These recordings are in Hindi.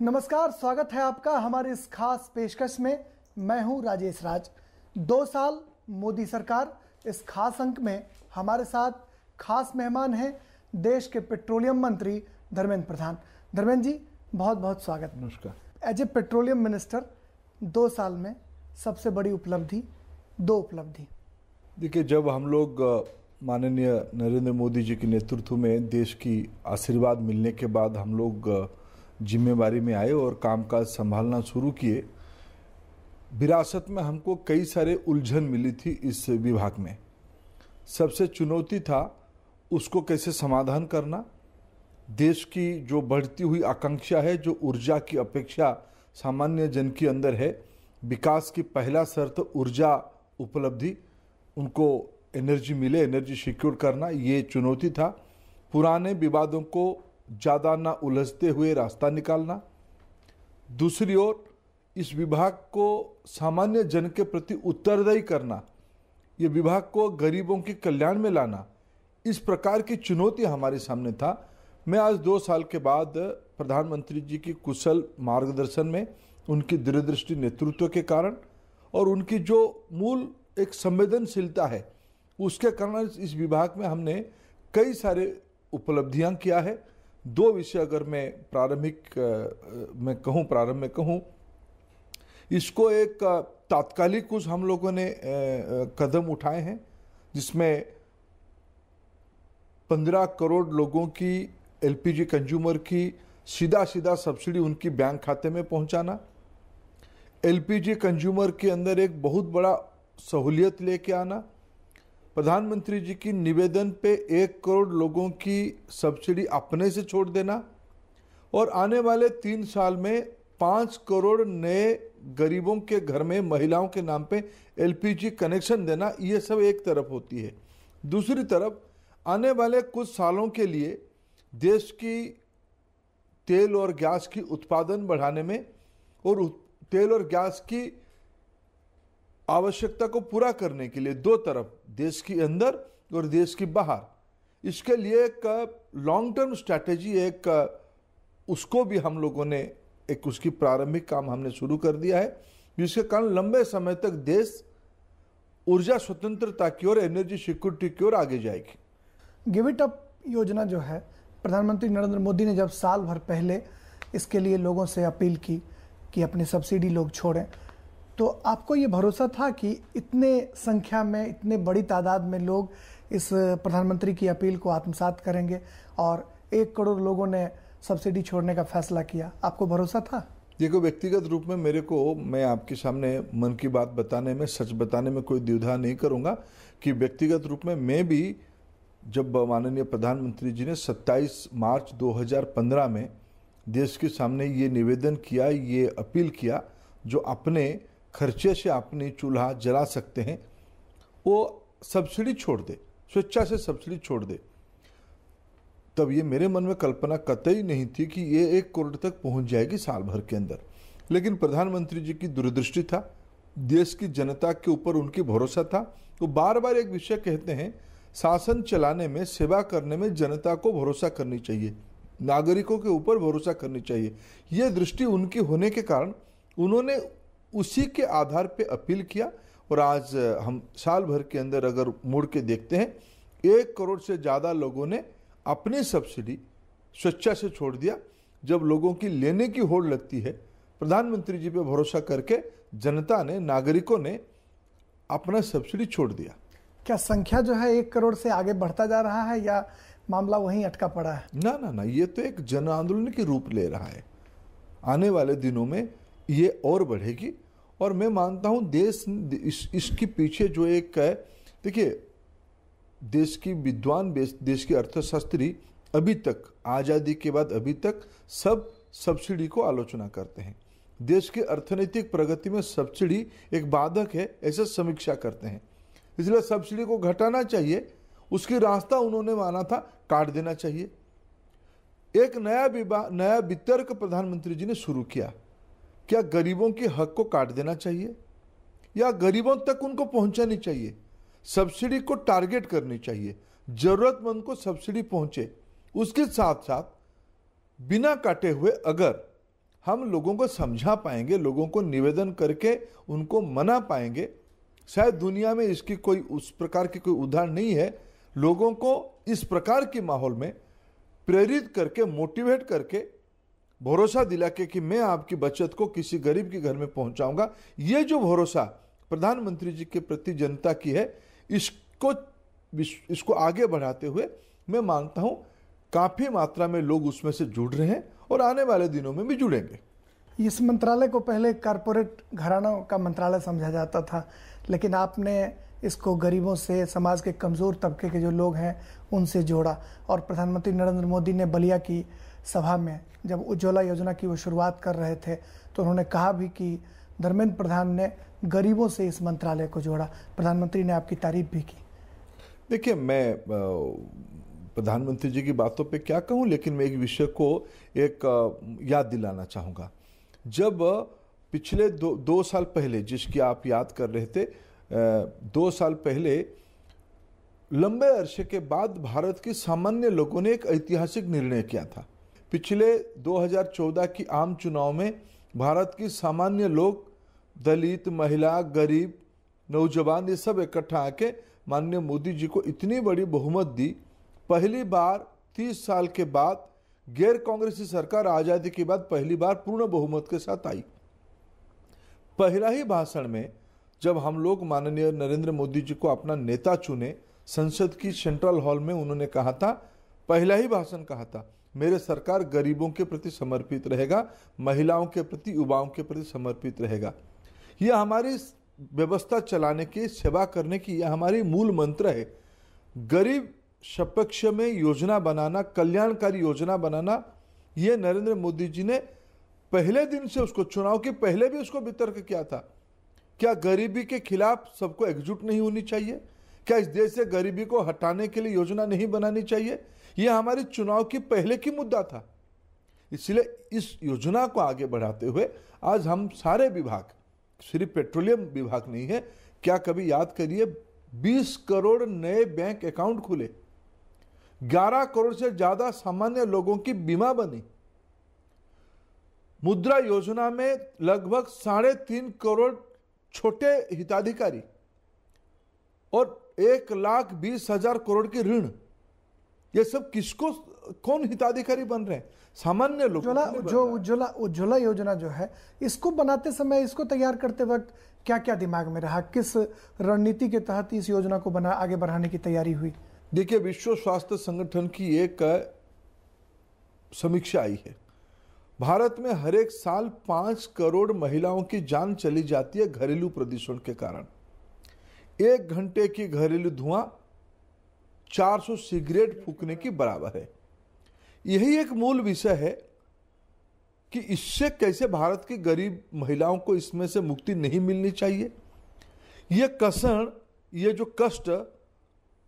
नमस्कार, स्वागत है आपका हमारे इस खास पेशकश में। मैं हूं राजेश राज। 2 साल मोदी सरकार, इस खास अंक में हमारे साथ खास मेहमान हैं देश के पेट्रोलियम मंत्री धर्मेंद्र प्रधान। धर्मेंद्र जी, बहुत बहुत स्वागत। नमस्कार। एज ए पेट्रोलियम मिनिस्टर 2 साल में सबसे बड़ी उपलब्धि, 2 उपलब्धि। देखिए, जब हम लोग माननीय नरेंद्र मोदी जी के नेतृत्व में देश की आशीर्वाद मिलने के बाद हम लोग जिम्मेवारी में आए और कामकाज संभालना शुरू किए, विरासत में हमको कई सारे उलझन मिली थी। इस विभाग में सबसे चुनौती था उसको कैसे समाधान करना। देश की जो बढ़ती हुई आकांक्षा है, जो ऊर्जा की अपेक्षा सामान्य जन के अंदर है, विकास की पहला शर्त ऊर्जा उपलब्धि, उनको एनर्जी मिले, एनर्जी सिक्योर करना, ये चुनौती था। पुराने विवादों को ज़्यादा ना उलझते हुए रास्ता निकालना। दूसरी ओर इस विभाग को सामान्य जन के प्रति उत्तरदायी करना, ये विभाग को गरीबों के कल्याण में लाना, इस प्रकार की चुनौती हमारे सामने था। मैं आज 2 साल के बाद प्रधानमंत्री जी की कुशल मार्गदर्शन में, उनकी दूरदृष्टि नेतृत्व के कारण और उनकी जो मूल एक संवेदनशीलता है, उसके कारण इस विभाग में हमने कई सारे उपलब्धियां किया है। 2 विषय अगर मैं प्रारंभ में कहूँ, इसको एक तात्कालिक कुछ हम लोगों ने कदम उठाए हैं, जिसमें 15 करोड़ लोगों की एलपीजी कंज्यूमर की सीधा सब्सिडी उनकी बैंक खाते में पहुंचाना। एलपीजी कंज्यूमर के अंदर एक बहुत बड़ा सहूलियत लेके आना। प्रधानमंत्री जी की निवेदन पे 1 करोड़ लोगों की सब्सिडी अपने से छोड़ देना और आने वाले 3 साल में 5 करोड़ नए गरीबों के घर में महिलाओं के नाम पे एलपीजी कनेक्शन देना, ये सब एक तरफ होती है। दूसरी तरफ आने वाले कुछ सालों के लिए देश की तेल और गैस की उत्पादन बढ़ाने में और तेल और गैस की आवश्यकता को पूरा करने के लिए 2 तरफ, देश के अंदर और देश के बाहर, इसके लिए एक लॉन्ग टर्म स्ट्रैटेजी, उसको भी हम लोगों ने उसकी प्रारंभिक काम हमने शुरू कर दिया है, जिसके कारण लंबे समय तक देश ऊर्जा स्वतंत्रता की ओर, एनर्जी सिक्योरिटी की ओर आगे जाएगी। गिव इट अप योजना जो है, प्रधानमंत्री नरेंद्र मोदी ने जब साल भर पहले इसके लिए लोगों से अपील की कि अपनी सब्सिडी लोग छोड़ें, तो आपको ये भरोसा था कि इतने संख्या में, इतने बड़ी तादाद में लोग इस प्रधानमंत्री की अपील को आत्मसात करेंगे और 1 करोड़ लोगों ने सब्सिडी छोड़ने का फैसला किया? आपको भरोसा था? देखो, व्यक्तिगत रूप में मैं आपके सामने मन की बात बताने में, सच बताने में कोई द्विधा नहीं करूंगा कि व्यक्तिगत रूप में मैं भी, जब माननीय प्रधानमंत्री जी ने 27 मार्च 2015 में देश के सामने ये निवेदन किया, ये अपील किया, जो अपने खर्चे से अपनी चूल्हा जला सकते हैं वो सब्सिडी छोड़ दे, स्वेच्छा से सब्सिडी छोड़ दे, तब ये मेरे मन में कल्पना कतई नहीं थी कि ये 1 करोड़ तक पहुंच जाएगी साल भर के अंदर। लेकिन प्रधानमंत्री जी की दूरदृष्टि था, देश की जनता के ऊपर उनकी भरोसा था। तो बार बार एक विषय कहते हैं, शासन चलाने में, सेवा करने में जनता को भरोसा करनी चाहिए, नागरिकों के ऊपर भरोसा करनी चाहिए। ये दृष्टि उनकी होने के कारण उन्होंने उसी के आधार पे अपील किया और आज हम साल भर के अंदर अगर मुड़ के देखते हैं, 1 करोड़ से ज़्यादा लोगों ने अपनी सब्सिडी स्वेच्छा से छोड़ दिया। जब लोगों की लेने की होड़ लगती है, प्रधानमंत्री जी पे भरोसा करके जनता ने, नागरिकों ने अपना सब्सिडी छोड़ दिया। क्या संख्या जो है 1 करोड़ से आगे बढ़ता जा रहा है या मामला वहीं अटका पड़ा है? ना, ये तो एक जन आंदोलन के रूप ले रहा है। आने वाले दिनों में ये और बढ़ेगी और मैं मानता हूँ इसके पीछे जो एक है, देखिए, देश की विद्वान, देश के अर्थशास्त्री अभी तक, आज़ादी के बाद अभी तक सब सब्सिडी को आलोचना करते हैं। देश की अर्थनैतिक प्रगति में सब्सिडी एक बाधक है, ऐसा समीक्षा करते हैं। इसलिए सब्सिडी को घटाना चाहिए, उसकी रास्ता उन्होंने माना था काट देना चाहिए। एक नया वितर्क प्रधानमंत्री जी ने शुरू किया, क्या गरीबों के हक को काट देना चाहिए या गरीबों तक उनको पहुंचानी चाहिए? सब्सिडी को टारगेट करनी चाहिए, जरूरतमंद को सब्सिडी पहुंचे। उसके साथ साथ बिना काटे हुए अगर हम लोगों को समझा पाएंगे, लोगों को निवेदन करके उनको मना पाएंगे। शायद दुनिया में इसकी कोई उस प्रकार की कोई उदाहरण नहीं है। लोगों को इस प्रकार के माहौल में प्रेरित करके, मोटिवेट करके, भरोसा दिला के कि मैं आपकी बचत को किसी गरीब के घर में पहुंचाऊंगा, ये जो भरोसा प्रधानमंत्री जी के प्रति जनता की है, इसको आगे बढ़ाते हुए मैं मानता हूं काफी मात्रा में लोग उसमें से जुड़ रहे हैं और आने वाले दिनों में भी जुड़ेंगे। इस मंत्रालय को पहले कारपोरेट घरानों का मंत्रालय समझा जाता था, लेकिन आपने इसको गरीबों से, समाज के कमज़ोर तबके के जो लोग हैं उनसे जोड़ा। और प्रधानमंत्री नरेंद्र मोदी ने बलिया की सभा में जब उज्ज्वला योजना की वो शुरुआत कर रहे थे तो उन्होंने कहा भी कि धर्मेंद्र प्रधान ने गरीबों से इस मंत्रालय को जोड़ा। प्रधानमंत्री ने आपकी तारीफ भी की। देखिए, मैं प्रधानमंत्री जी की बातों पे क्या कहूँ, लेकिन मैं एक विषय को याद दिलाना चाहूँगा। जब पिछले दो साल पहले, जिसकी आप याद कर रहे थे, 2 साल पहले लंबे अरसे के बाद भारत के सामान्य लोगों ने एक ऐतिहासिक निर्णय किया था। पिछले 2014 की आम चुनाव में भारत की सामान्य लोग, दलित, महिला, गरीब, नौजवान, ये सब इकट्ठा आके माननीय मोदी जी को इतनी बड़ी बहुमत दी। पहली बार 30 साल के बाद गैर कांग्रेसी सरकार आजादी के बाद पहली बार पूर्ण बहुमत के साथ आई। पहला ही भाषण में जब हम लोग माननीय नरेंद्र मोदी जी को अपना नेता चुने, संसद की सेंट्रल हॉल में उन्होंने कहा था, पहला ही भाषण कहा था, मेरे सरकार गरीबों के प्रति समर्पित रहेगा, महिलाओं के प्रति, युवाओं के प्रति समर्पित रहेगा। यह हमारी व्यवस्था चलाने की, सेवा करने की, यह हमारी मूल मंत्र है। गरीब सपक्ष में योजना बनाना, कल्याणकारी योजना बनाना, यह नरेंद्र मोदी जी ने पहले दिन से, उसको चुनाव के पहले भी उसको वितर्क किया था। क्या गरीबी के खिलाफ सबको एकजुट नहीं होनी चाहिए? क्या इस देश से गरीबी को हटाने के लिए योजना नहीं बनानी चाहिए? यह हमारे चुनाव की पहले की मुद्दा था। इसलिए इस योजना को आगे बढ़ाते हुए आज हम सारे विभाग, सिर्फ पेट्रोलियम विभाग नहीं है, क्या कभी याद करिए 20 करोड़ नए बैंक अकाउंट खुले, 11 करोड़ से ज्यादा सामान्य लोगों की बीमा बनी, मुद्रा योजना में लगभग 3.5 करोड़ छोटे हिताधिकारी और 1,20,000 करोड़ की ऋण। ये सब किसको, कौन हिताधिकारी बन रहे हैं? सामान्य लोग। उज्ज्वला योजना जो है, इसको बनाते समय, इसको तैयार करते वक्त क्या क्या दिमाग में रहा? किस रणनीति के तहत इस योजना को आगे बढ़ाने की तैयारी हुई? देखिए, विश्व स्वास्थ्य संगठन की एक समीक्षा आई है। भारत में हर एक साल 5 करोड़ महिलाओं की जान चली जाती है घरेलू प्रदूषण के कारण। 1 घंटे की घरेलू धुआं 400 सिगरेट फूकने की बराबर है। यही एक मूल विषय है कि इससे कैसे भारत की गरीब महिलाओं को इसमें से मुक्ति नहीं मिलनी चाहिए। ये कसण, ये जो कष्ट,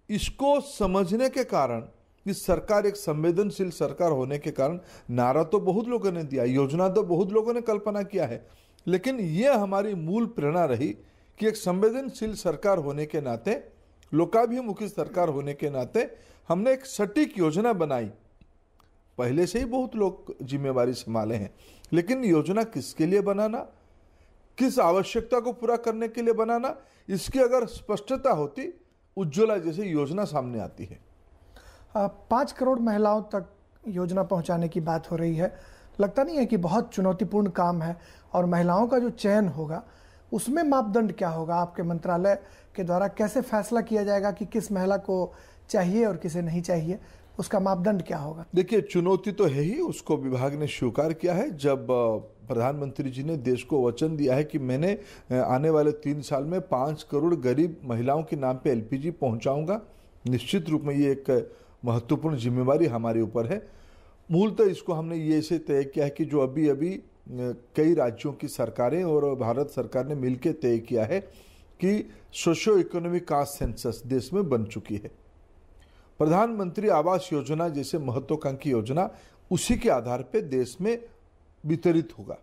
इसको समझने के कारण इस सरकार एक संवेदनशील सरकार होने के कारण नारा तो बहुत लोगों ने दिया, योजना तो बहुत लोगों ने कल्पना किया है, लेकिन ये हमारी मूल प्रेरणा रही कि एक संवेदनशील सरकार होने के नाते, लोकाभिमुखी सरकार होने के नाते हमने एक सटीक योजना बनाई। पहले से ही बहुत लोग जिम्मेवारी संभाले हैं, लेकिन योजना किसके लिए बनाना, किस आवश्यकता को पूरा करने के लिए बनाना, इसकी अगर स्पष्टता होती, उज्ज्वला जैसी योजना सामने आती है। 5 करोड़ महिलाओं तक योजना पहुंचाने की बात हो रही है। लगता नहीं है कि बहुत चुनौतीपूर्ण काम है? और महिलाओं का जो चयन होगा उसमें मापदंड क्या होगा? आपके मंत्रालय के द्वारा कैसे फैसला किया जाएगा कि किस महिला को चाहिए और किसे नहीं चाहिए? उसका मापदंड क्या होगा? देखिए, चुनौती तो है ही, उसको विभाग ने स्वीकार किया है। जब प्रधानमंत्री जी ने देश को वचन दिया है कि मैंने आने वाले 3 साल में 5 करोड़ गरीब महिलाओं के नाम पे LPG पहुंचाऊंगा, निश्चित रूप में ये एक महत्वपूर्ण जिम्मेवारी हमारे ऊपर है। मूलतः इसको हमने ये ऐसे तय किया है कि जो अभी अभी कई राज्यों की सरकारें और भारत सरकार ने मिलकर तय किया है कि सोशियो इकोनॉमिक कास्ट सेंसस देश में बन चुकी है। प्रधानमंत्री आवास योजना जैसे महत्वाकांक्षी योजना उसी के आधार पर देश में वितरित होगा।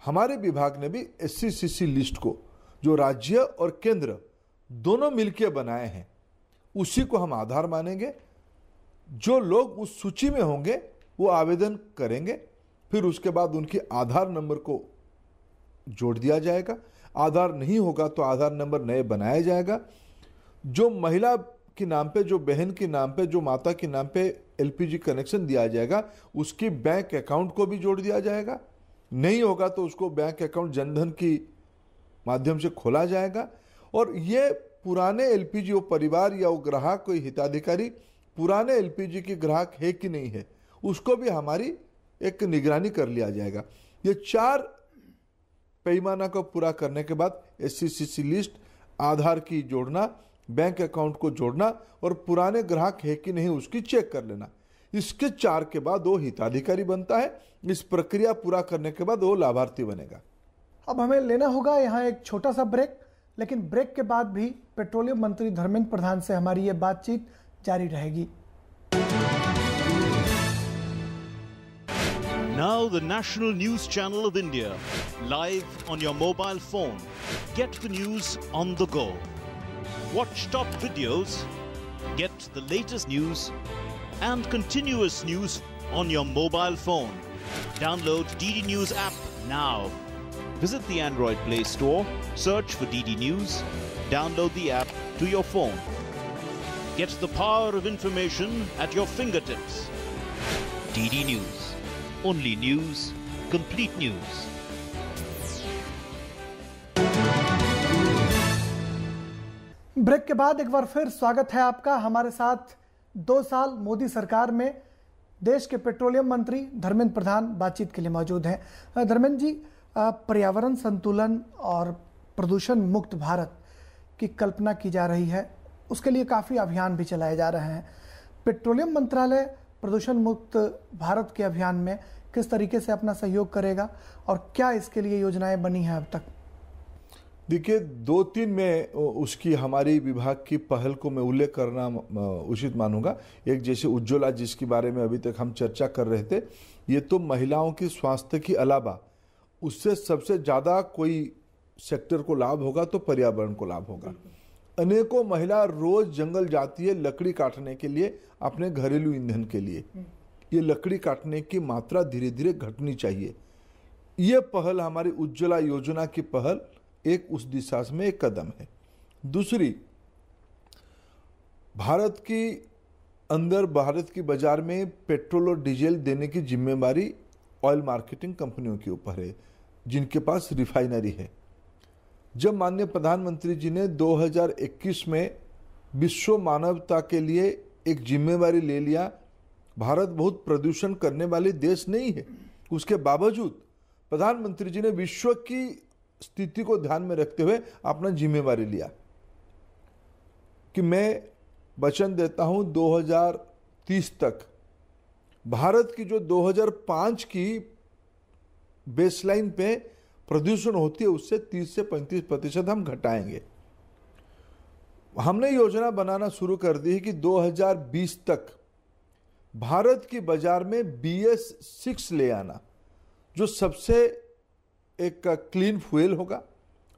हमारे विभाग ने भी SC/CC लिस्ट को, जो राज्य और केंद्र दोनों मिलकर बनाए हैं, उसी को हम आधार मानेंगे। जो लोग उस सूची में होंगे वो आवेदन करेंगे फिर उसके बाद उनके आधार नंबर को जोड़ दिया जाएगा। आधार नहीं होगा तो आधार नंबर नए बनाया जाएगा। जो महिला के नाम पे, जो बहन के नाम पे, जो माता के नाम पे एलपीजी कनेक्शन दिया जाएगा, उसकी बैंक अकाउंट को भी जोड़ दिया जाएगा। नहीं होगा तो उसको बैंक अकाउंट जनधन की माध्यम से खोला जाएगा। और ये पुराने एलपीजी, वो परिवार या वो ग्राहक, कोई हिताधिकारी पुराने एलपीजी के ग्राहक है कि नहीं है, उसको भी हमारी एक निगरानी कर लिया जाएगा। ये 4 पैमाना को पूरा करने के बाद एससीसीसी लिस्ट, आधार की जोड़ना, बैंक अकाउंट को जोड़ना और पुराने ग्राहक है कि नहीं उसकी चेक कर लेना, इसके 4 के बाद वो हिताधिकारी बनता है। इस प्रक्रिया पूरा करने के बाद वो लाभार्थी बनेगा। अब हमें लेना होगा यहाँ एक छोटा सा ब्रेक, लेकिन ब्रेक के बाद भी पेट्रोलियम मंत्री धर्मेंद्र प्रधान से हमारी ये बातचीत जारी रहेगी। Now the national news channel of India, live on your mobile phone. Get the news on the go. Watch top videos, get the latest news and continuous news on your mobile phone. Download DD News app now. Visit the Android Play Store, search for DD News, download the app to your phone. Get the power of information at your fingertips. DD News. Only news, complete news. Break के बाद एक बार फिर स्वागत है आपका। हमारे साथ 2 साल मोदी सरकार में देश के पेट्रोलियम मंत्री धर्मेंद्र प्रधान बातचीत के लिए मौजूद हैं। धर्मेंद्र जी, पर्यावरण संतुलन और प्रदूषण मुक्त भारत की कल्पना की जा रही है, उसके लिए काफ़ी अभियान भी चलाए जा रहे हैं। पेट्रोलियम मंत्रालय प्रदूषण मुक्त भारत के अभियान में किस तरीके से अपना सहयोग करेगा और क्या इसके लिए योजनाएं बनी हैं अब तक? देखिए, 2-3 में उसकी हमारी विभाग की पहल को मैं उल्लेख करना उचित मानूंगा। एक जैसे उज्ज्वला, जिसके बारे में अभी तक हम चर्चा कर रहे थे, ये तो महिलाओं की स्वास्थ्य के अलावा उससे सबसे ज़्यादा कोई सेक्टर को लाभ होगा तो पर्यावरण को लाभ होगा। अनेकों महिला रोज जंगल जाती है लकड़ी काटने के लिए, अपने घरेलू ईंधन के लिए। ये लकड़ी काटने की मात्रा धीरे धीरे घटनी चाहिए। ये पहल, हमारी उज्ज्वला योजना की पहल, एक उस दिशा में एक कदम है। दूसरी, भारत की बाजार में पेट्रोल और डीजल देने की जिम्मेदारी ऑयल मार्केटिंग कंपनियों के ऊपर है, जिनके पास रिफाइनरी है। जब माननीय प्रधानमंत्री जी ने 2021 में विश्व मानवता के लिए एक जिम्मेदारी ले लिया, भारत बहुत प्रदूषण करने वाले देश नहीं है, उसके बावजूद प्रधानमंत्री जी ने विश्व की स्थिति को ध्यान में रखते हुए अपना जिम्मेदारी लिया कि मैं वचन देता हूं 2030 तक भारत की जो 2005 की बेसलाइन पे प्रदूषण होती है उससे 30 से 35% हम घटाएंगे। हमने योजना बनाना शुरू कर दी है कि 2020 तक भारत की बाजार में BS6 ले आना, जो सबसे एक क्लीन फ्यूल होगा,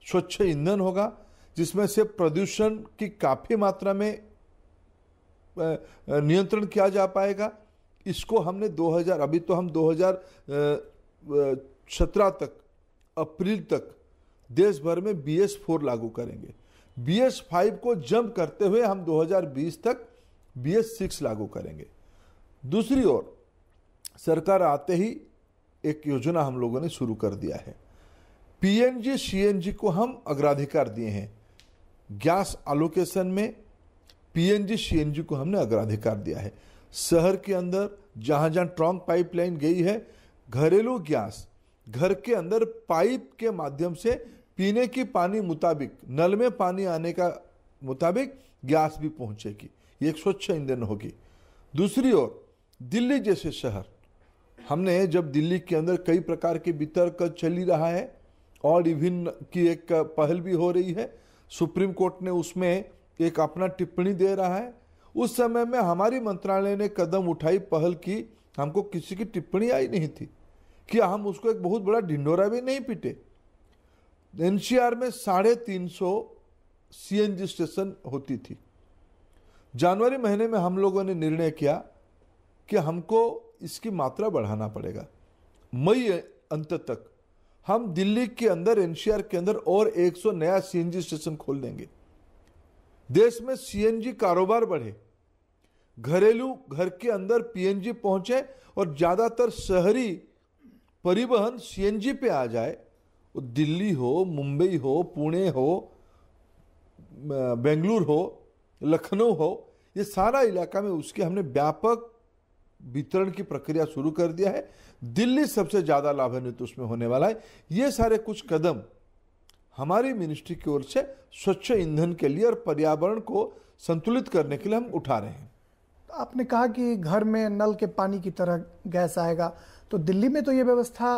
स्वच्छ ईंधन होगा, जिसमें से प्रदूषण की काफी मात्रा में नियंत्रण किया जा पाएगा। इसको हमने अभी तो हम 2017 तक, अप्रैल तक देश भर में BS4 लागू करेंगे। BS5 को जंप करते हुए हम 2020 तक BS6 लागू करेंगे। दूसरी ओर सरकार आते ही एक योजना हम लोगों ने शुरू कर दिया है। PNG CNG को हम अग्राधिकार दिए हैं। गैस एलोकेशन में PNG CNG को हमने अग्राधिकार दिया है। शहर के अंदर जहां जहां ट्रंक पाइपलाइन गई है, घरेलू गैस घर के अंदर पाइप के माध्यम से पीने की पानी मुताबिक, नल में पानी आने का मुताबिक गैस भी पहुंचेगी। ये एक स्वच्छ ईंधन होगी। दूसरी ओर दिल्ली जैसे शहर, हमने जब दिल्ली के अंदर कई प्रकार के वितर्क चली रहा है और विभिन्न की एक पहल भी हो रही है, सुप्रीम कोर्ट ने उसमें एक अपना टिप्पणी दे रहा है। उस समय में हमारी मंत्रालय ने कदम उठाई, पहल की, हमको किसी की टिप्पणी आई नहीं थी कि हम उसको एक बहुत बड़ा ढिंडोरा भी नहीं पीटे। NCR में 350 CNG स्टेशन होती थी। जनवरी महीने में हम लोगों ने निर्णय किया कि हमको इसकी मात्रा बढ़ाना पड़ेगा। मई अंत तक हम दिल्ली के अंदर, एनसीआर के अंदर और 100 नया सीएनजी स्टेशन खोल देंगे। देश में सीएनजी कारोबार बढ़े, घरेलू घर के अंदर पीएनजी पहुंचे और ज्यादातर शहरी परिवहन सीएनजी पे आ जाए। दिल्ली हो, मुंबई हो, पुणे हो, बेंगलुरु हो, लखनऊ हो, ये सारा इलाका में उसके हमने व्यापक वितरण की प्रक्रिया शुरू कर दिया है। दिल्ली सबसे ज्यादा लाभान्वित उसमें होने वाला है। ये सारे कुछ कदम हमारी मिनिस्ट्री की ओर से स्वच्छ ईंधन के लिए और पर्यावरण को संतुलित करने के लिए हम उठा रहे हैं। आपने कहा कि घर में नल के पानी की तरह गैस आएगा, तो दिल्ली में तो ये व्यवस्था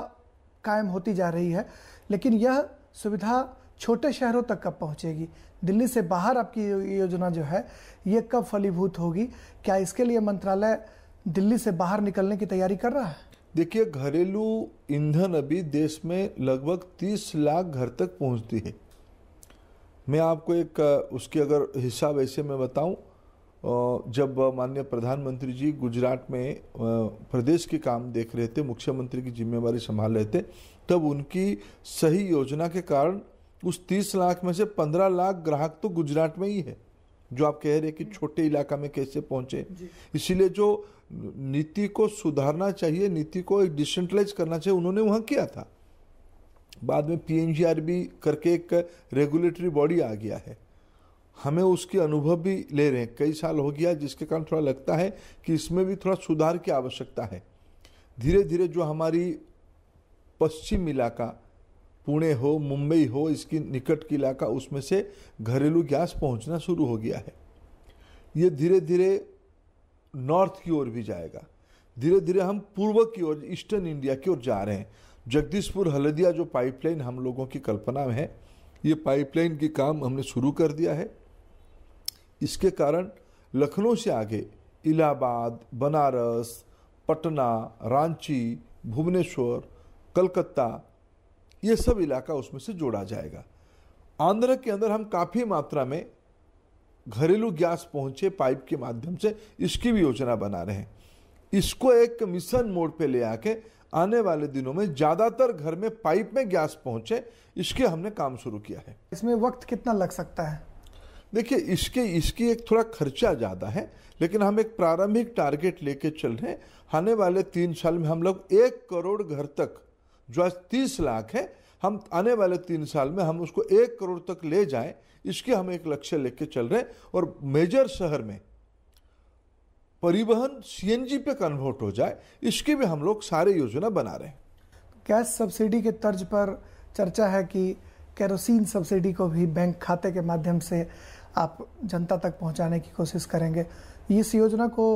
कायम होती जा रही है, लेकिन यह सुविधा छोटे शहरों तक कब पहुंचेगी? दिल्ली से बाहर आपकी योजना जो है ये कब फलीभूत होगी? क्या इसके लिए मंत्रालय दिल्ली से बाहर निकलने की तैयारी कर रहा है? देखिए, घरेलू ईंधन अभी देश में लगभग 30 लाख घर तक पहुंचती है। मैं आपको एक उसकी अगर हिसाब ऐसे मैं बताऊं, जब माननीय प्रधानमंत्री जी गुजरात में प्रदेश के काम देख रहे थे, मुख्यमंत्री की जिम्मेवारी संभाल रहे थे, तब उनकी सही योजना के कारण उस 30 लाख में से 15 लाख ग्राहक तो गुजरात में ही है, जो आप कह रहे हैं कि छोटे इलाका में कैसे पहुंचे। इसीलिए जो नीति को सुधारना चाहिए, नीति को एक डिसेंट्रलाइज करना चाहिए, उन्होंने वहां किया था। बाद में पीएनजीआरबी करके एक रेगुलेटरी बॉडी आ गया है, हमें उसके अनुभव भी ले रहे हैं, कई साल हो गया, जिसके कारण थोड़ा लगता है कि इसमें भी थोड़ा सुधार की आवश्यकता है। धीरे धीरे जो हमारी पश्चिम इलाका, पुणे हो, मुंबई हो, इसकी निकट की इलाका, उसमें से घरेलू गैस पहुंचना शुरू हो गया है। ये धीरे धीरे नॉर्थ की ओर भी जाएगा। धीरे धीरे हम पूर्व की ओर, ईस्टर्न इंडिया की ओर जा रहे हैं। जगदीशपुर हल्दिया जो पाइपलाइन हम लोगों की कल्पना में है, ये पाइपलाइन की काम हमने शुरू कर दिया है। इसके कारण लखनऊ से आगे इलाहाबाद, बनारस, पटना, रांची, भुवनेश्वर, कलकत्ता, ये सब इलाका उसमें से जोड़ा जाएगा। आंध्र के अंदर हम काफ़ी मात्रा में घरेलू गैस पहुंचे पाइप के माध्यम से, इसकी भी योजना बना रहे हैं। इसको एक मिशन मोड पे ले आके आने वाले दिनों में ज़्यादातर घर में पाइप में गैस पहुंचे, इसके हमने काम शुरू किया है। इसमें वक्त कितना लग सकता है? देखिए, इसकी एक थोड़ा खर्चा ज़्यादा है, लेकिन हम एक प्रारंभिक टारगेट लेके चल रहे हैं। आने वाले 3 साल में हम लोग 1 करोड़ घर तक, जो आज 30 लाख है, हम आने वाले 3 साल में हम उसको 1 करोड़ तक ले जाएं, इसके हम एक लक्ष्य लेके चल रहे हैं। और मेजर शहर में परिवहन सीएनजी पे कन्वर्ट हो जाए, इसकी भी हम लोग सारे योजना बना रहे हैं। गैस सब्सिडी के तर्ज पर चर्चा है कि केरोसिन सब्सिडी को भी बैंक खाते के माध्यम से आप जनता तक पहुंचाने की कोशिश करेंगे। इस योजना को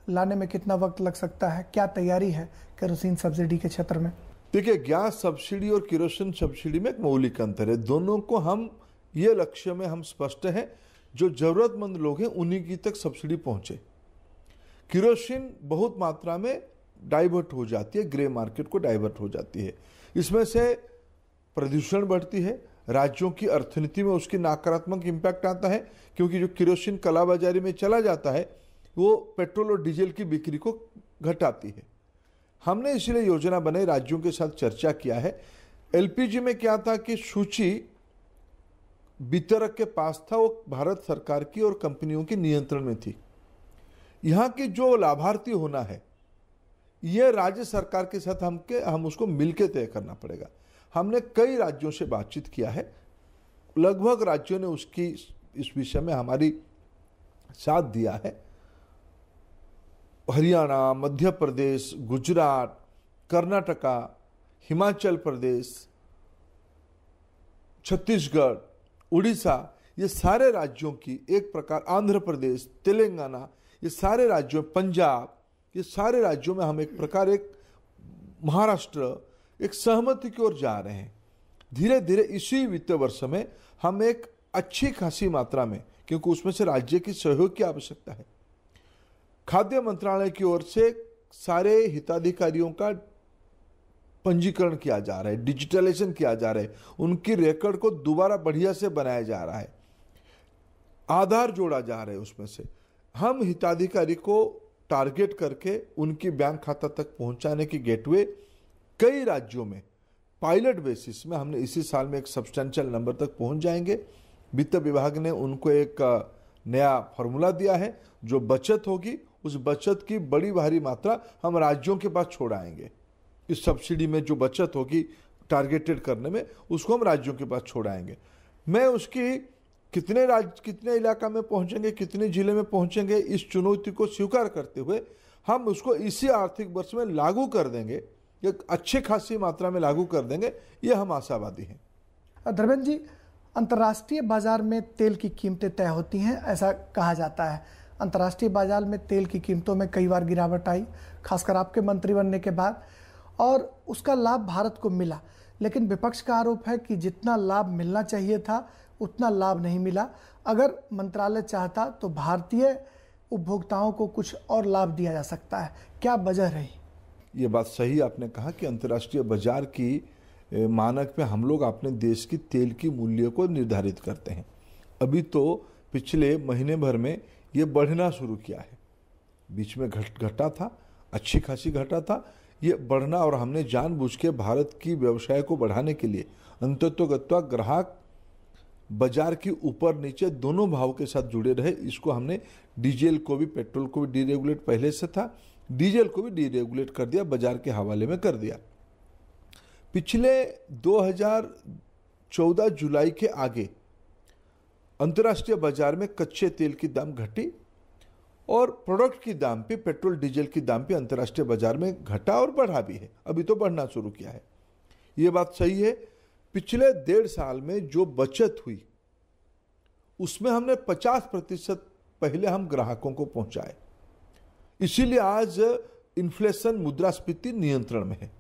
लाने में कितना वक्त लग सकता है? क्या तैयारी है केरोसिन सब्सिडी के क्षेत्र में? देखिए, गैस सब्सिडी और केरोसिन सब्सिडी में एक मौलिक अंतर है। दोनों को हम ये लक्ष्य में हम स्पष्ट हैं, जो जरूरतमंद लोग हैं उन्हीं की तक सब्सिडी पहुंचे। केरोसिन बहुत मात्रा में डाइवर्ट हो जाती है, ग्रे मार्केट को डाइवर्ट हो जाती है। इसमें से प्रदूषण बढ़ती है, राज्यों की अर्थनीति में उसकी नकारात्मक इम्पैक्ट आता है, क्योंकि जो केरोसिन कालाबाजारी में चला जाता है वो पेट्रोल और डीजल की बिक्री को घटाती है। हमने इसलिए योजना बनाई, राज्यों के साथ चर्चा किया है। एलपीजी में क्या था कि सूची वितरक के पास था, वो भारत सरकार की और कंपनियों के नियंत्रण में थी। यहाँ की जो लाभार्थी होना है, ये राज्य सरकार के साथ हम उसको मिलकर तय करना पड़ेगा। हमने कई राज्यों से बातचीत किया है, लगभग राज्यों ने उसकी इस विषय में हमारी साथ दिया है। हरियाणा, मध्य प्रदेश, गुजरात, कर्नाटका, हिमाचल प्रदेश, छत्तीसगढ़, उड़ीसा, ये सारे राज्यों की एक प्रकार, आंध्र प्रदेश, तेलंगाना, ये सारे राज्यों, पंजाब, ये सारे राज्यों में हम एक प्रकार, एक महाराष्ट्र, एक सहमति की ओर जा रहे हैं। धीरे धीरे इसी वित्त वर्ष में हम एक अच्छी खासी मात्रा में, क्योंकि उसमें से राज्य की सहयोग की आवश्यकता है, खाद्य मंत्रालय की ओर से सारे हिताधिकारियों का पंजीकरण किया जा रहा है, डिजिटलाइजेशन किया जा रहा है, उनकी रिकॉर्ड को दोबारा बढ़िया से बनाया जा रहा है, आधार जोड़ा जा रहा है। उसमें से हम हिताधिकारी को टारगेट करके उनकी बैंक खाता तक पहुंचाने की गेटवे कई राज्यों में पायलट बेसिस में हमने इसी साल में एक सब्सटेंशियल नंबर तक पहुंच जाएंगे। वित्त विभाग ने उनको एक नया फॉर्मूला दिया है, जो बचत होगी उस बचत की बड़ी भारी मात्रा हम राज्यों के पास छोड़ आएंगे। इस सब्सिडी में जो बचत होगी टारगेटेड करने में, उसको हम राज्यों के पास छोड़ आएंगे। मैं उसकी कितने इलाका में पहुंचेंगे, कितने जिले में पहुंचेंगे, इस चुनौती को स्वीकार करते हुए हम उसको इसी आर्थिक वर्ष में लागू कर देंगे, एक अच्छी खासी मात्रा में लागू कर देंगे, ये हम आशावादी हैं। धर्मेंद्र जी, अंतर्राष्ट्रीय बाजार में तेल की कीमतें तय होती हैं, ऐसा कहा जाता है। अंतर्राष्ट्रीय बाजार में तेल की कीमतों में कई बार गिरावट आई, खासकर आपके मंत्री बनने के बाद, और उसका लाभ भारत को मिला। लेकिन विपक्ष का आरोप है कि जितना लाभ मिलना चाहिए था उतना लाभ नहीं मिला। अगर मंत्रालय चाहता तो भारतीय उपभोक्ताओं को कुछ और लाभ दिया जा सकता है, क्या वजह रही? ये बात सही आपने कहा कि अंतर्राष्ट्रीय बाजार की मानक में हम लोग अपने देश की तेल की मूल्य को निर्धारित करते हैं। अभी तो पिछले महीने भर में ये बढ़ना शुरू किया है, बीच में घटा था, अच्छी खासी घटा था, ये बढ़ना, और हमने जानबूझ के भारत की व्यवसाय को बढ़ाने के लिए अंततोगत्वा ग्राहक बाजार की ऊपर नीचे दोनों भाव के साथ जुड़े रहे। इसको हमने डीजल को भी, पेट्रोल को भी डीरेगुलेट पहले से था, डीजल को भी डीरेगुलेट कर दिया, बाजार के हवाले में कर दिया। पिछले 2014 जुलाई के आगे अंतर्राष्ट्रीय बाजार में कच्चे तेल की दाम घटी और प्रोडक्ट की दाम पे, पेट्रोल डीजल की दाम पे अंतर्राष्ट्रीय बाजार में घटा और बढ़ा भी है, अभी तो बढ़ना शुरू किया है। ये बात सही है। पिछले 1.5 साल में जो बचत हुई उसमें हमने 50% पहले हम ग्राहकों को पहुंचाए, इसीलिए आज इन्फ्लेशन, मुद्रास्फीति नियंत्रण में है।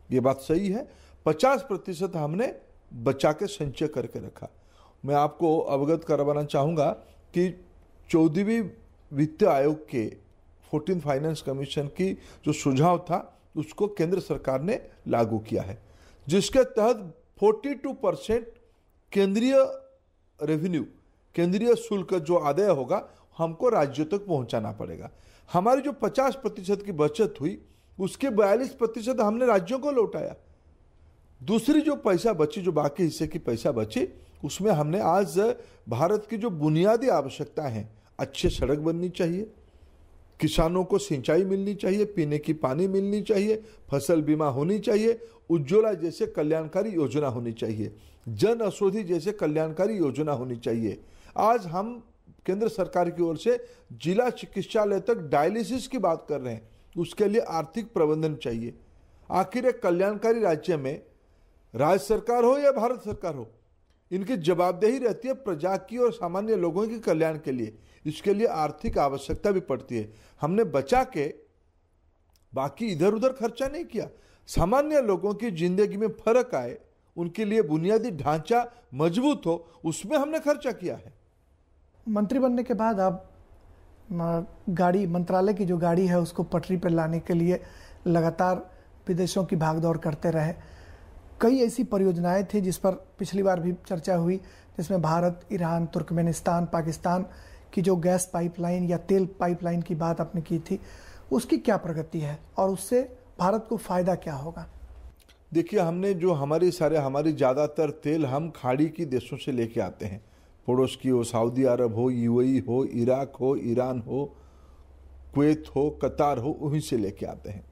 ये बात सही है, 50% हमने बचा के संचय करके रखा। मैं आपको अवगत करवाना चाहूँगा कि 14वीं वित्त आयोग के 14 फाइनेंस कमीशन की जो सुझाव था उसको केंद्र सरकार ने लागू किया है, जिसके तहत 42% केंद्रीय रेवेन्यू, केंद्रीय शुल्क जो आदाय होगा हमको राज्यों तक पहुंचाना पड़ेगा। हमारी जो 50% की बचत हुई उसके 42% हमने राज्यों को लौटाया। दूसरी जो पैसा बची, जो बाकी हिस्से की पैसा बची, उसमें हमने आज भारत की जो बुनियादी आवश्यकता है, अच्छे सड़क बननी चाहिए, किसानों को सिंचाई मिलनी चाहिए, पीने की पानी मिलनी चाहिए, फसल बीमा होनी चाहिए, उज्ज्वला जैसे कल्याणकारी योजना होनी चाहिए, जन औषधि जैसे कल्याणकारी योजना होनी चाहिए। आज हम केंद्र सरकार की ओर से जिला चिकित्सालय तक डायलिसिस की बात कर रहे हैं, उसके लिए आर्थिक प्रबंधन चाहिए। आखिर एक कल्याणकारी राज्य में राज्य सरकार हो या भारत सरकार हो, इनकी जवाबदेही रहती है प्रजा की और सामान्य लोगों के कल्याण के लिए। इसके लिए आर्थिक आवश्यकता भी पड़ती है। हमने बचा के बाकी इधर उधर खर्चा नहीं किया। सामान्य लोगों की जिंदगी में फर्क आए, उनके लिए बुनियादी ढांचा मजबूत हो, उसमें हमने खर्चा किया है। मंत्री बनने के बाद आप गाड़ी, मंत्रालय की जो गाड़ी है उसको पटरी पर लाने के लिए लगातार विदेशों की भागदौड़ करते रहे। कई ऐसी परियोजनाएं थी जिस पर पिछली बार भी चर्चा हुई, जिसमें भारत, ईरान, तुर्कमेनिस्तान, पाकिस्तान की जो गैस पाइपलाइन या तेल पाइपलाइन की बात आपने की थी, उसकी क्या प्रगति है और उससे भारत को फायदा क्या होगा? देखिए, हमने जो हमारी ज़्यादातर तेल हम खाड़ी की देशों से लेके आते हैं, पड़ोस की हो, सऊदी अरब हो, यूएई हो, इराक हो, ईरान हो, कुवैत हो, कतार हो, वहीं से लेके आते हैं।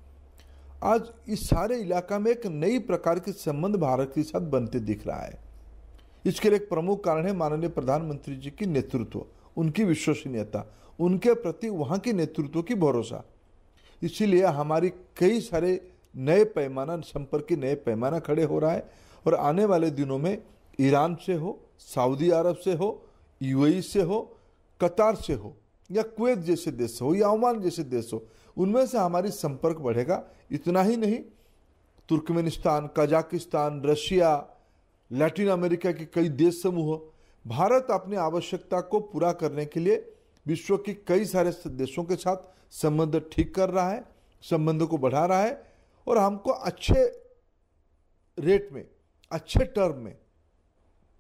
आज इस सारे इलाका में एक नई प्रकार के संबंध भारत के साथ बनते दिख रहा है। इसके लिए एक प्रमुख कारण है माननीय प्रधानमंत्री जी की नेतृत्व, उनकी विश्वसनीयता, उनके प्रति वहाँ की नेतृत्व की भरोसा। इसीलिए हमारी कई सारे नए पैमाना, संपर्क के नए पैमाना खड़े हो रहा है और आने वाले दिनों में ईरान से हो, सऊदी अरब से हो, यूएई से हो, कतार से हो या कुवैत जैसे देश से हो या ओमान जैसे देश हो, उनमें से हमारी संपर्क बढ़ेगा। इतना ही नहीं, Turkmenistan, Kazakhstan, Russia, Latin America के कई देश समूह, भारत अपनी आवश्यकता को पूरा करने के लिए विश्व के कई सारे देशों के साथ संबंध ठीक कर रहा है, संबंधों को बढ़ा रहा है और हमको अच्छे रेट में, अच्छे टर्म में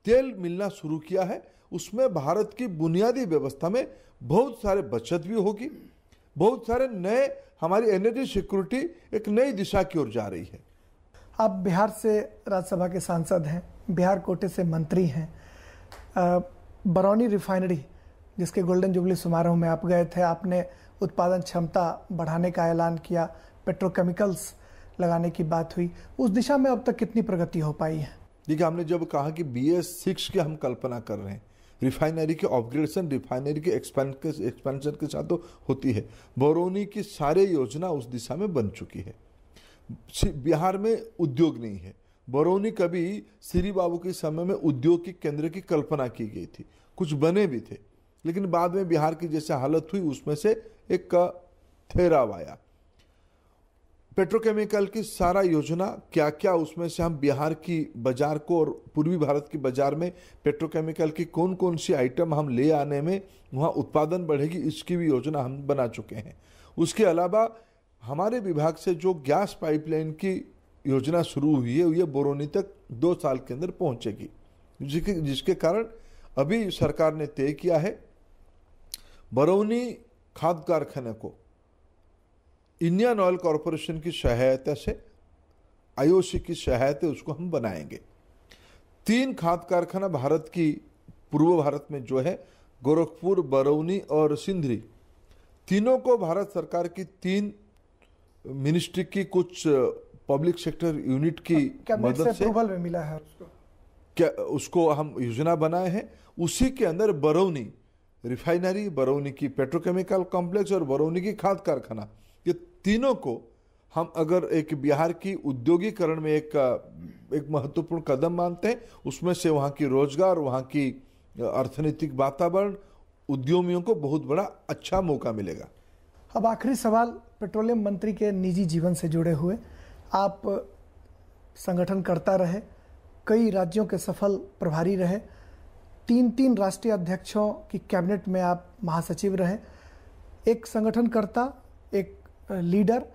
तेल मिलना शुरू किया है। उसमें भारत की बुनियादी व्यवस्था में बहुत सारे बचत भी होगी, बहुत सारे नए, हमारी एनर्जी सिक्योरिटी एक नई दिशा की ओर जा रही है। आप बिहार से राज्यसभा के सांसद हैं, बिहार कोटे से मंत्री हैं। बरौनी रिफाइनरी जिसके गोल्डन जुबली समारोह में आप गए थे, आपने उत्पादन क्षमता बढ़ाने का ऐलान किया, पेट्रोकेमिकल्स लगाने की बात हुई, उस दिशा में अब तक कितनी प्रगति हो पाई है? देखिए, हमने जब कहा कि BS6 की हम कल्पना कर रहे हैं, रिफाइनरी के अपग्रेडेशन, रिफाइनरी के एक्सपेंशन के साथ तो होती है। बरौनी की सारे योजना उस दिशा में बन चुकी है। बिहार में उद्योग नहीं है। बरौनी कभी श्री बाबू के समय में उद्योग की केंद्र की कल्पना की गई थी, कुछ बने भी थे, लेकिन बाद में बिहार की जैसे हालत हुई उसमें से एक का ठहराव आया। पेट्रोकेमिकल की सारा योजना क्या क्या, उसमें से हम बिहार की बाजार को और पूर्वी भारत की बाजार में पेट्रोकेमिकल की कौन कौन सी आइटम हम ले आने में वहाँ उत्पादन बढ़ेगी, इसकी भी योजना हम बना चुके हैं। उसके अलावा हमारे विभाग से जो गैस पाइपलाइन की योजना शुरू हुई है, ये बरौनी तक 2 साल के अंदर पहुंचेगी, जिसके कारण अभी सरकार ने तय किया है बरौनी खाद कारखाने को इंडियन ऑयल कॉरपोरेशन की सहायता से, IOC की सहायता से उसको हम बनाएंगे। 3 खाद कारखाना भारत की पूर्व भारत में जो है, गोरखपुर, बरौनी और सिंधरी, तीनों को भारत सरकार की 3 मिनिस्ट्री की कुछ पब्लिक सेक्टर यूनिट की मदद से अप्रूवल में मिला है उसको हम योजना बनाए हैं। उसी के अंदर बरौनी रिफाइनरी, बरौनी की पेट्रोकेमिकल कॉम्प्लेक्स और बरौनी की खाद कारखाना, ये तीनों को हम अगर एक बिहार की उद्योगीकरण में एक महत्वपूर्ण कदम मानते हैं, उसमें से वहाँ की रोजगार, वहाँ की अर्थनीतिक वातावरण, उद्यमियों को बहुत बड़ा अच्छा मौका मिलेगा। अब आखिरी सवाल, पेट्रोलियम मंत्री के निजी जीवन से जुड़े हुए, आप संगठन करता रहे, कई राज्यों के सफल प्रभारी रहे, 3 राष्ट्रीय अध्यक्षों की कैबिनेट में आप महासचिव रहे, एक संगठनकर्ता, एक लीडर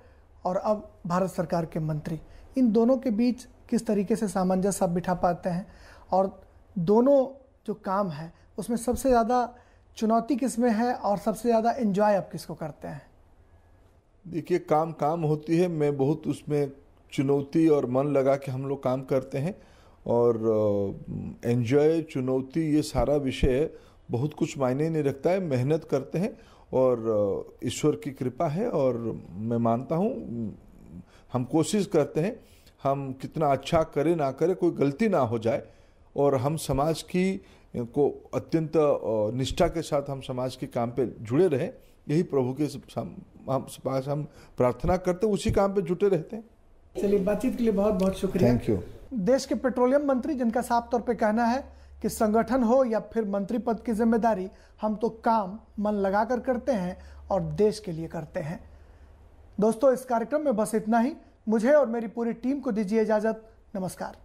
और अब भारत सरकार के मंत्री, इन दोनों के बीच किस तरीके से सामंजस्य आप बिठा पाते हैं? और दोनों जो काम है उसमें सबसे ज़्यादा चुनौती किस में है और सबसे ज़्यादा एंजॉय आप किसको करते हैं? देखिए, काम होती है, मैं बहुत उसमें चुनौती और मन लगा के हम लोग काम करते हैं, और एंजॉय, चुनौती, ये सारा विषय बहुत कुछ मायने नहीं रखता है। मेहनत करते हैं और ईश्वर की कृपा है, और मैं मानता हूँ हम कोशिश करते हैं, हम कितना अच्छा करें ना करें, कोई गलती ना हो जाए, और हम समाज की को अत्यंत निष्ठा के साथ हम समाज के काम पे जुड़े रहें, यही प्रभु के पास हम प्रार्थना करते हैं, उसी काम पे जुटे रहते हैं। चलिए, बातचीत के लिए बहुत बहुत शुक्रिया। Thank you. देश के पेट्रोलियम मंत्री, जिनका साफ तौर पे कहना है कि संगठन हो या फिर मंत्री पद की जिम्मेदारी, हम तो काम मन लगाकर करते हैं और देश के लिए करते हैं। दोस्तों, इस कार्यक्रम में बस इतना ही। मुझे और मेरी पूरी टीम को दीजिए इजाजत। नमस्कार।